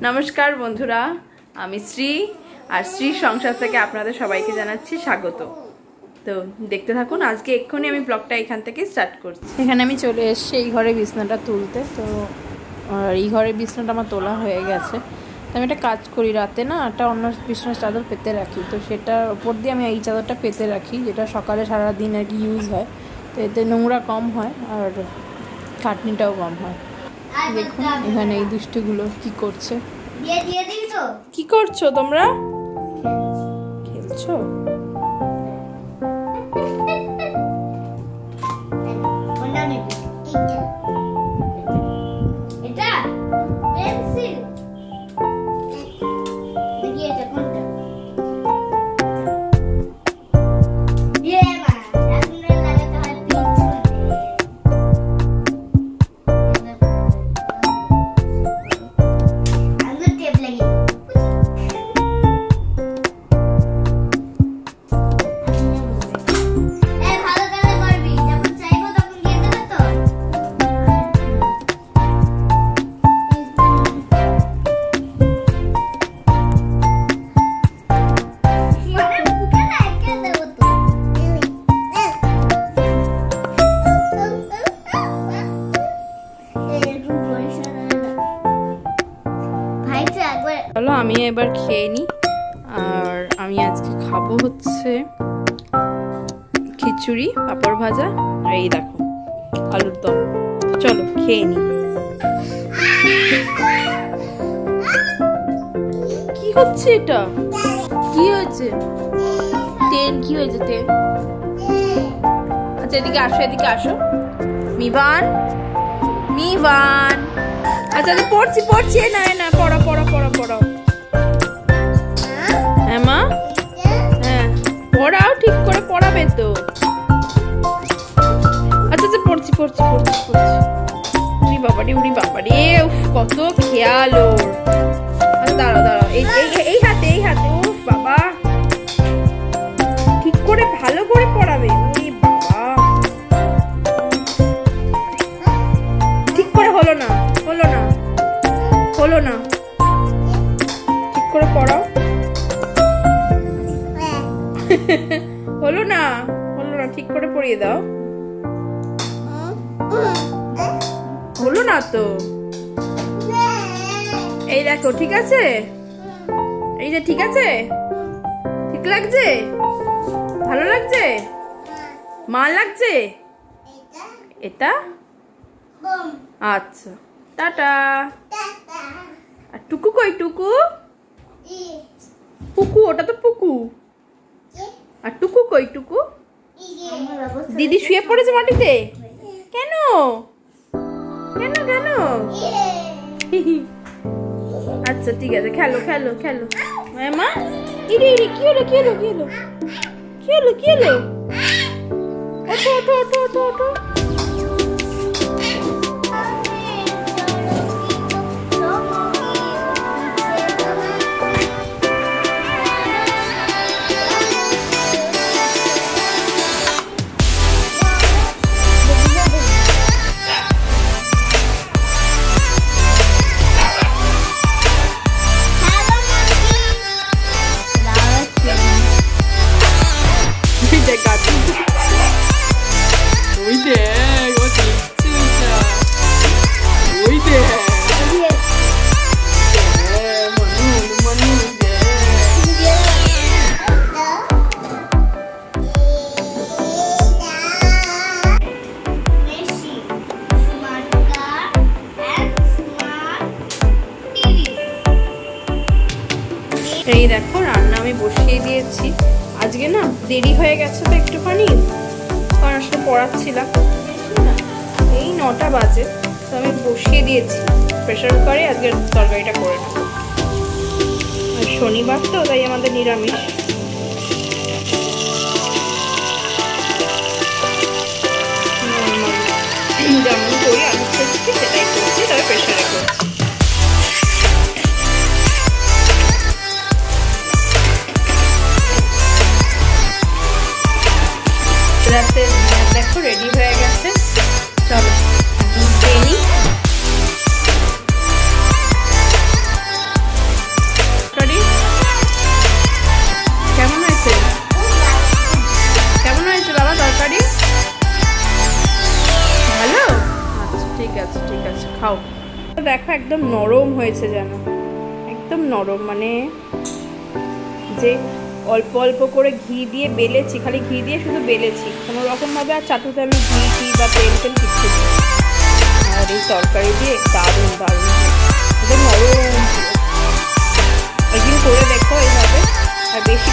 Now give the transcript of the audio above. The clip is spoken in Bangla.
নমস্কার বন্ধুরা, আমি শ্রী আর শ্রী সংসার থেকে আপনাদের সবাইকে জানাচ্ছি স্বাগত। তো দেখতে থাকুন, আজকে এক্ষুনি আমি ব্লগটা এখান থেকে স্টার্ট করছি। এখানে আমি চলে এসেছি এই ঘরে বিছনাটা তুলতে। তো এই ঘরে বিছনাটা আমার তোলা হয়ে গেছে। তো আমি একটা কাজ করি, রাতে না একটা অন্য বিছনার চাদর পেতে রাখি। তো সেটার ওপর দিয়ে আমি এই চাদরটা পেতে রাখি, যেটা সকালে সারাদিন আর কি ইউজ হয়। তো এতে নোংরা কম হয় আর খাটনিটাও কম হয়। দেখুন এখানে এই দুষ্টুগুলো কি করছে। কি করছো তোমরা? খেলছো? চলো আমি এবার খেয়ে নিই। আর আমি আজকে খাবো হচ্ছে খিচুড়ি, পাঁপড় ভাজা আর এই দেখো আলুর দম। চলো খেয়ে নিই। কি হচ্ছে এটা? কি হয়েছে? তেল কি হয়েছে? তেল আচ্ছা এদিকে আসো, এদিকে আসো। মিবান, মিবান, আচ্ছা পড়ছি পড়ছি, না না পড়া পড়া পড়া পড়াও। হ্যাঁ মা, হ্যাঁ পড়াও, ঠিক করে পড়াবে তো। আচ্ছা আচ্ছা পড়ছি পড়ছি পড়ছি পড়ছি। উনি বাবারে, উনি বাবারে, উফ কত খেয়াল ওর। আচ্ছা দাঁড়াও দাঁড়াও, এই হাতে এই হাতে। উফ বাবা, ঠিক করে ভালো করে পড়াবে। উনি বাবা, ঠিক করে হলো না, হলো না, হলো না, ঠিক করে পড়াও। হলো না, হলো না, ঠিক করে পড়িয়ে দাও। হলো না তো। এই দেখো ঠিক আছে, এই যে ঠিক আছে, ঠিক লাগছে, ভালো লাগছে, মা লাগছে এটা। আচ্ছা টাটা। আর টুকু কই? টুকু, পুকু, ওটা তো পুকু। আর টুকু কই? টুকু দিদি শুয়ে পড়েছে মাটিতে। কেন কেন কেন? আচ্ছা ঠিক আছে, খেলো খেলো খেলো। মা ইরে ইরে, কি হলো কি হলো কি হলো কি হলো কি হলো? ওঠো ওঠো ওঠো ওঠো ওঠো। এই দেখো রান্না আমি বসিয়ে দিয়েছি। আজকে না দেরি হয়ে গেছে তো একটুখানি, কারণ আসলে পড়াচ্ছিলাম। এই 9টা বাজে, তো আমি বসিয়ে দিয়েছি প্রেসার কুকারে। আজকে তরকারিটা করে নেব। আর শনিবার তো, তাই আমাদের নিরামিষ। যেমন করি আলু করছি সেটাই করছি, তবে প্রেসারে করছি। দেখো রেডি হয়ে গেছে। চলো এখন খেয়ে নিই। আছে ঠিক আছে, খাও। দেখো একদম নরম হয়েছে, যেন একদম নরম, মানে যে অল্প অল্প করে ঘি দিয়ে বেলেছি, খালি ঘি দিয়ে শুধু বেলেছি, কোনো রকমভাবে আর চাটুতে আমি ঘি বা তেল কিচ্ছু দিই। আর এই তরকারি দিয়ে দারুণ দারুণ একদম নরম। একদিন করে দেখো এইভাবে, আর বেশি